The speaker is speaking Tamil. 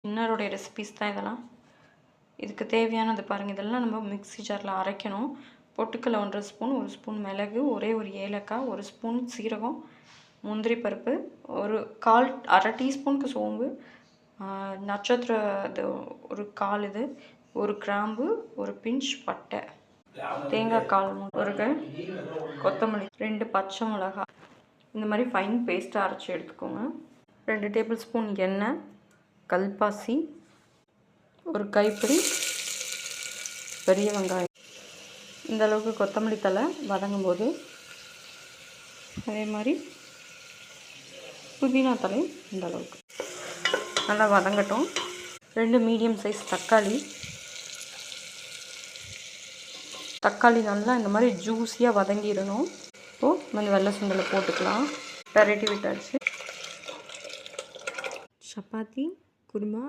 இன்னரோடைய ரெசிபீஸ் தான் இதெல்லாம். இதுக்கு தேவையானது பாருங்கள். இதெல்லாம் நம்ம மிக்ஸி ஜாரில் அரைக்கணும். பொட்டுக்கடலை 1 ஸ்பூன், 1 ஸ்பூன் மிளகு, ஒரே ஒரு ஏலக்காய், 1 ஸ்பூன் சீரகம், முந்திரி பருப்பு, ஒரு அரை டீஸ்பூனுக்கு சோம்பு, நட்சத்திர இது ஒரு 1/4 இது, ஒரு கிராம்பு, ஒரு பிஞ்ச் பட்டை, தேங்காய் 1/4 ஒரு கொத்தமல்லி, 2 பச்சை மிளகாய். இந்த மாதிரி ஃபைன் பேஸ்ட்டாக அரைச்சி எடுத்துக்கோங்க. 2 டேபிள் ஸ்பூன் எண்ணெய், கல்பாசி, ஒரு கைப்பிடி பெரிய வெங்காயம். இந்த அளவுக்கு கொத்தமல்லி தழை வதங்கும் போது அதே மாதிரி புதினா தழை இந்த அளவுக்கு நல்லா வதங்கட்டும். 2 மீடியம் சைஸ் தக்காளி நல்லா இந்த மாதிரி ஜூஸியாக வதங்கிடணும். இப்போது நம்ம வெள்ளை சுண்டலை போட்டுக்கலாம். பெரட்டி விட்டாச்சு. சப்பாத்தி, குருமா